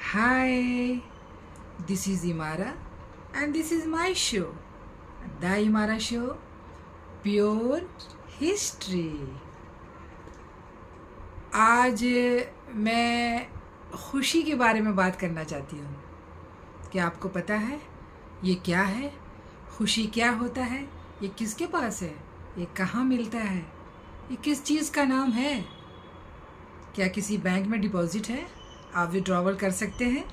Hi, this is Imara and this is my show, The Imara Show, Pure History. आज मैं खुशी के बारे में बात करना चाहती हूँ। क्या आपको पता है ये क्या है? खुशी क्या होता है? ये किसके पास है? ये कहाँ मिलता है? ये किस चीज़ का नाम है? क्या किसी बैंक में डिपॉजिट है? आप विड्रॉवल कर सकते हैं?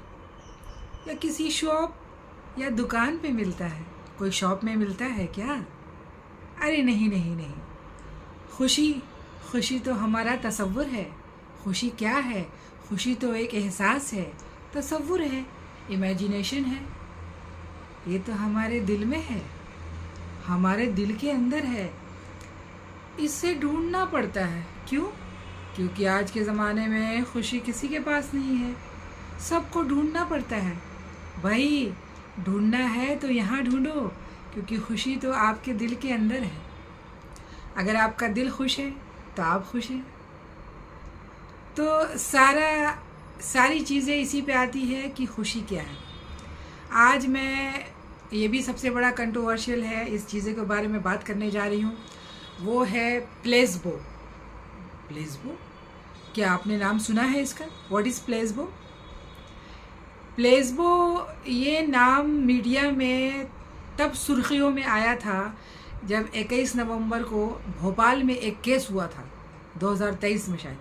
या किसी शॉप या दुकान पे मिलता है? कोई शॉप में मिलता है क्या? अरे नहीं नहीं नहीं, खुशी तो हमारा तसव्वुर है। खुशी क्या है? खुशी तो एक एहसास है, तसव्वुर है, इमेजिनेशन है। ये तो हमारे दिल में है, हमारे दिल के अंदर है। इसे ढूंढना पड़ता है। क्यों? क्योंकि आज के ज़माने में खुशी किसी के पास नहीं है, सबको ढूंढना पड़ता है। भाई ढूंढना है तो यहाँ ढूंढो, क्योंकि खुशी तो आपके दिल के अंदर है। अगर आपका दिल खुश है तो आप खुश हैं। तो सारी चीज़ें इसी पे आती है कि खुशी क्या है। आज मैं ये भी सबसे बड़ा कंट्रोवर्शियल है, इस चीज़ें के बारे में बात करने जा रही हूँ। वो है प्लेसबो। प्लेसबो, क्या आपने नाम सुना है इसका? What is placebo? प्लेसबो ये नाम मीडिया में तब सुर्खियों में आया था जब 21 नवंबर को भोपाल में एक केस हुआ था, 2023 में शायद।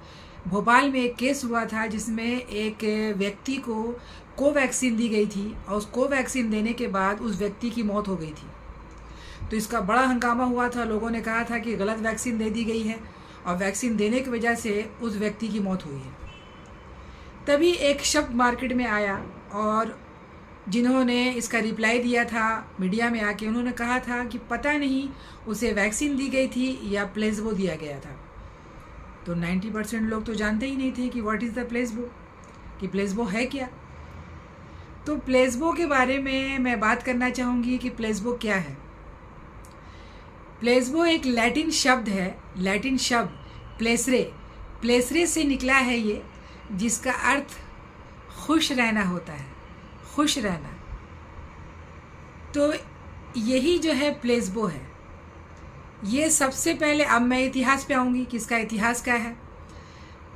भोपाल में एक केस हुआ था जिसमें एक व्यक्ति को कोवैक्सीन दी गई थी और उस कोवैक्सीन देने के बाद उस व्यक्ति की मौत हो गई थी। तो इसका बड़ा हंगामा हुआ था। लोगों ने कहा था कि गलत वैक्सीन दे दी गई है और वैक्सीन देने की वजह से उस व्यक्ति की मौत हुई है। तभी एक शब्द मार्केट में आया और जिन्होंने इसका रिप्लाई दिया था मीडिया में आके, उन्होंने कहा था कि पता नहीं उसे वैक्सीन दी गई थी या प्लेसबो दिया गया था। तो 90% लोग तो जानते ही नहीं थे कि व्हाट इज़ द प्लेसबो, कि प्लेसबो है क्या। तो प्लेसबो के बारे में मैं बात करना चाहूँगी कि प्लेसबो क्या है। प्लेसबो एक लैटिन शब्द है, लैटिन शब्द प्लेसरे से निकला है ये, जिसका अर्थ खुश रहना होता है, खुश रहना। तो यही जो है प्लेसबो है। ये सबसे पहले, अब मैं इतिहास पे आऊँगी कि इसका इतिहास क्या है।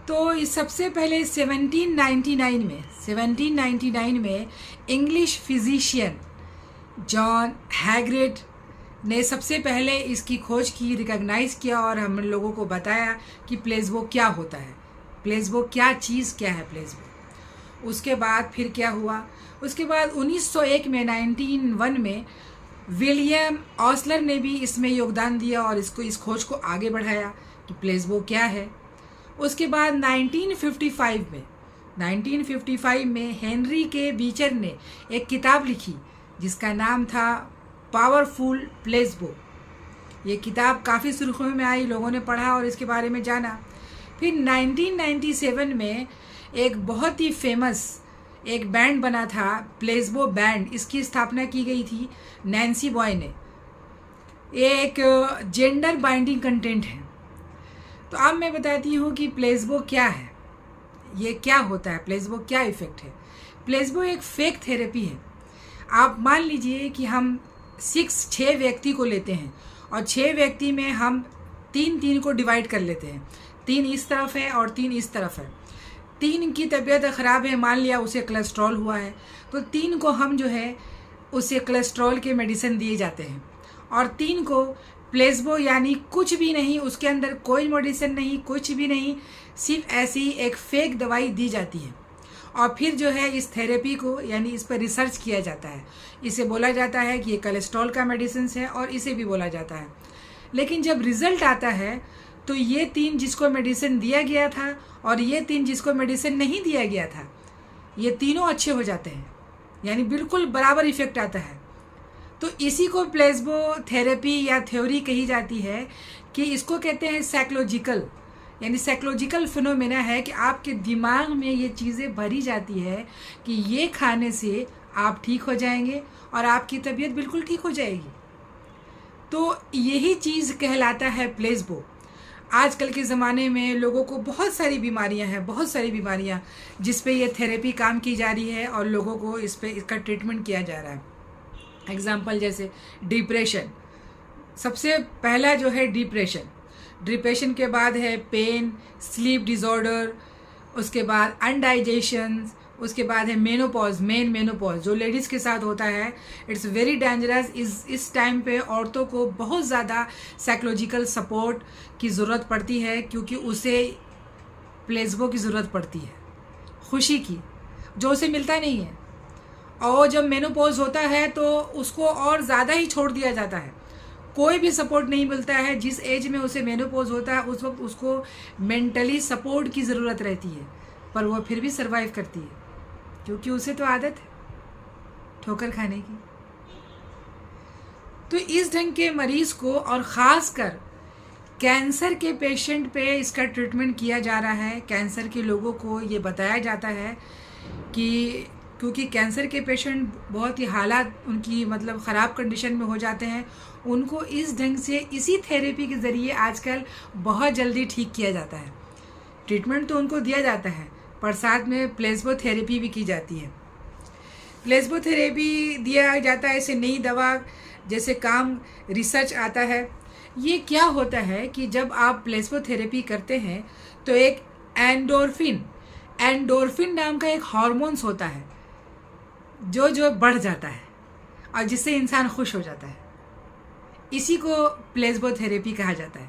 तो इस सबसे पहले 1799 में इंग्लिश फिजिशियन जॉन हैग्रिड ने सबसे पहले इसकी खोज की, रिकॉग्नाइज़ किया और हम लोगों को बताया कि प्लेसबो क्या होता है, प्लेसबो क्या चीज़ क्या है प्लेसबो। उसके बाद फिर क्या हुआ? उसके बाद 1901 में विलियम ऑसलर ने भी इसमें योगदान दिया और इस खोज को आगे बढ़ाया कि प्लेसबो क्या है। उसके बाद 1955 में हेनरी के बीचर ने एक किताब लिखी जिसका नाम था पावरफुल प्लेसबो। ये किताब काफ़ी सुर्खियों में आई, लोगों ने पढ़ा और इसके बारे में जाना। फिर 1997 में एक बहुत ही फेमस एक बैंड बना था, प्लेसबो बैंड। इसकी स्थापना की गई थी नैन्सी बॉय ने। ये एक जेंडर बाइंडिंग कंटेंट है। तो अब मैं बताती हूँ कि प्लेसबो क्या है, ये क्या होता है, प्लेसबो क्या इफ़ेक्ट है। प्लेसबो एक फेक थेरेपी है। आप मान लीजिए कि हम 6 व्यक्ति को लेते हैं और 6 व्यक्ति में हम 3 को डिवाइड कर लेते हैं। 3 इस तरफ है और 3 इस तरफ है। 3 की तबीयत ख़राब है, मान लिया उसे कोलेस्ट्रॉल हुआ है, तो 3 को हम जो है उसे कोलेस्ट्रॉल के मेडिसिन दिए जाते हैं और 3 को प्लेसबो यानी कुछ भी नहीं, उसके अंदर कोई मेडिसिन नहीं, कुछ भी नहीं, सिर्फ ऐसी एक फेक दवाई दी जाती है। और फिर जो है इस थेरेपी को यानी इस पर रिसर्च किया जाता है। इसे बोला जाता है कि ये कोलेस्ट्रॉल का मेडिसिन है और इसे भी बोला जाता है। लेकिन जब रिज़ल्ट आता है तो ये 3 जिसको मेडिसिन दिया गया था और ये 3 जिसको मेडिसिन नहीं दिया गया था, ये तीनों अच्छे हो जाते हैं, यानी बिल्कुल बराबर इफ़ेक्ट आता है। तो इसी को प्लेसबो थेरेपी या थ्योरी कही जाती है कि इसको कहते हैं साइकोलॉजिकल, यानी साइकोलॉजिकल फिनोमेना है कि आपके दिमाग में ये चीज़ें भरी जाती है कि ये खाने से आप ठीक हो जाएंगे और आपकी तबीयत बिल्कुल ठीक हो जाएगी। तो यही चीज़ कहलाता है प्लेसबो। आजकल के ज़माने में लोगों को बहुत सारी बीमारियां हैं, बहुत सारी बीमारियां जिस पे ये थेरेपी काम की जा रही है और लोगों को इस पे इसका ट्रीटमेंट किया जा रहा है। एग्जाम्पल जैसे डिप्रेशन, सबसे पहला जो है डिप्रेशन के बाद है पेन, स्लीप डिसऑर्डर, उसके बाद अनडाइजेशन, उसके बाद है मेनोपॉज जो लेडीज़ के साथ होता है। It's very dangerous. इस टाइम पे औरतों को बहुत ज़्यादा साइकोलॉजिकल सपोर्ट की ज़रूरत पड़ती है, क्योंकि उसे प्लेसबो की ज़रूरत पड़ती है, खुशी की, जो उसे मिलता नहीं है। और जब मेनोपॉज होता है तो उसको और ज़्यादा ही छोड़ दिया जाता है, कोई भी सपोर्ट नहीं मिलता है। जिस एज में उसे मेनोपॉज होता है उस वक्त उसको मेंटली सपोर्ट की ज़रूरत रहती है, पर वो फिर भी सरवाइव करती है, क्योंकि उसे तो आदत है ठोकर खाने की। तो इस ढंग के मरीज़ को, और ख़ास कर कैंसर के पेशेंट पे इसका ट्रीटमेंट किया जा रहा है। कैंसर के लोगों को ये बताया जाता है कि क्योंकि कैंसर के पेशेंट बहुत ही हालात उनकी मतलब ख़राब कंडीशन में हो जाते हैं, उनको इस ढंग से इसी थेरेपी के ज़रिए आजकल बहुत जल्दी ठीक किया जाता है। ट्रीटमेंट तो उनको दिया जाता है, पर साथ में प्लेसबो थेरेपी भी की जाती है। प्लेसबो थेरेपी दिया जाता है, इसे नई दवा जैसे काम रिसर्च आता है। ये क्या होता है कि जब आप प्लेसबो थेरेपी करते हैं तो एक एंडोर्फिन नाम का एक हार्मोन्स होता है जो बढ़ जाता है और जिससे इंसान खुश हो जाता है। इसी को प्लेसबो थेरेपी कहा जाता है।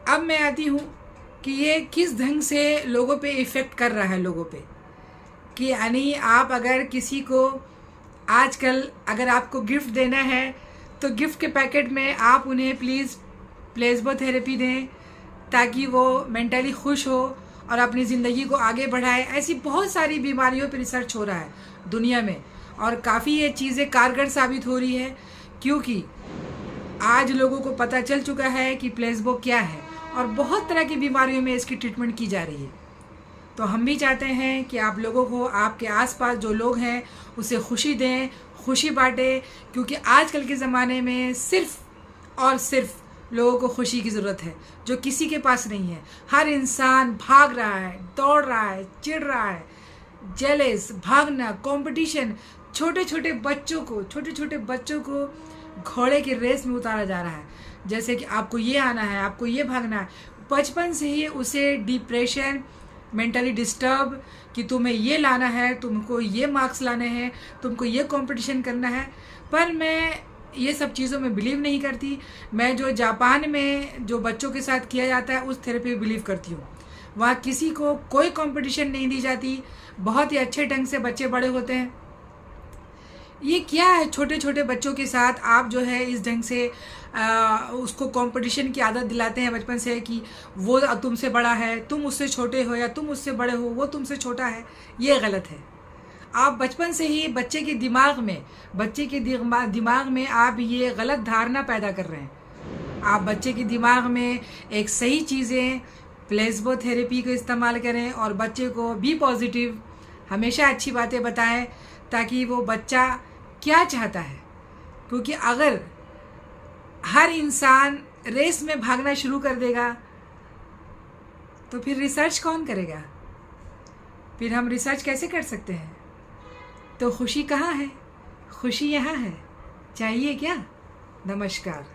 अब मैं आती हूँ कि ये किस ढंग से लोगों पे इफ़ेक्ट कर रहा है, लोगों पे, कि यानी आप अगर किसी को आजकल अगर आपको गिफ्ट देना है तो गिफ्ट के पैकेट में आप उन्हें प्लीज़ प्लेसबो थेरेपी दें, ताकि वो मेंटली खुश हो और अपनी ज़िंदगी को आगे बढ़ाए। ऐसी बहुत सारी बीमारियों पर रिसर्च हो रहा है दुनिया में, और काफ़ी ये चीज़ें कारगर साबित हो रही है, क्योंकि आज लोगों को पता चल चुका है कि प्लेसबो क्या है, और बहुत तरह की बीमारियों में इसकी ट्रीटमेंट की जा रही है। तो हम भी चाहते हैं कि आप लोगों को, आपके आसपास जो लोग हैं, उसे खुशी दें, खुशी बांटें, क्योंकि आजकल के ज़माने में सिर्फ़ और सिर्फ लोगों को खुशी की ज़रूरत है, जो किसी के पास नहीं है। हर इंसान भाग रहा है, दौड़ रहा है, चिढ़ रहा है, जेलस, भागना, कंपटीशन। छोटे छोटे बच्चों को घोड़े की रेस में उतारा जा रहा है, जैसे कि आपको ये आना है, आपको ये भागना है। बचपन से ही उसे डिप्रेशन, मेंटली डिस्टर्ब, कि तुम्हें ये लाना है, तुमको ये मार्क्स लाने हैं, तुमको ये कंपटीशन करना है। पर मैं ये सब चीज़ों में बिलीव नहीं करती। मैं जो जापान में जो बच्चों के साथ किया जाता है उस थेरेपी में बिलीव करती हूँ। वहाँ किसी को कोई कंपटीशन नहीं दी जाती, बहुत ही अच्छे ढंग से बच्चे बड़े होते हैं। ये क्या है, छोटे छोटे बच्चों के साथ आप जो है इस ढंग से उसको कंपटीशन की आदत दिलाते हैं बचपन से, कि वो तुमसे बड़ा है, तुम उससे छोटे हो, या तुम उससे बड़े हो, वो तुमसे छोटा है। ये गलत है। आप बचपन से ही बच्चे के दिमाग में आप ये गलत धारणा पैदा कर रहे हैं। आप बच्चे के दिमाग में एक सही चीज़ें, प्लेसबो थेरेपी को इस्तेमाल करें, और बच्चे को बी पॉजिटिव, हमेशा अच्छी बातें बताएं, ताकि वो बच्चा क्या चाहता है। क्योंकि अगर हर इंसान रेस में भागना शुरू कर देगा तो फिर रिसर्च कौन करेगा? फिर हम रिसर्च कैसे कर सकते हैं? तो खुशी कहाँ है? खुशी यहाँ है। चाहिए क्या? नमस्कार।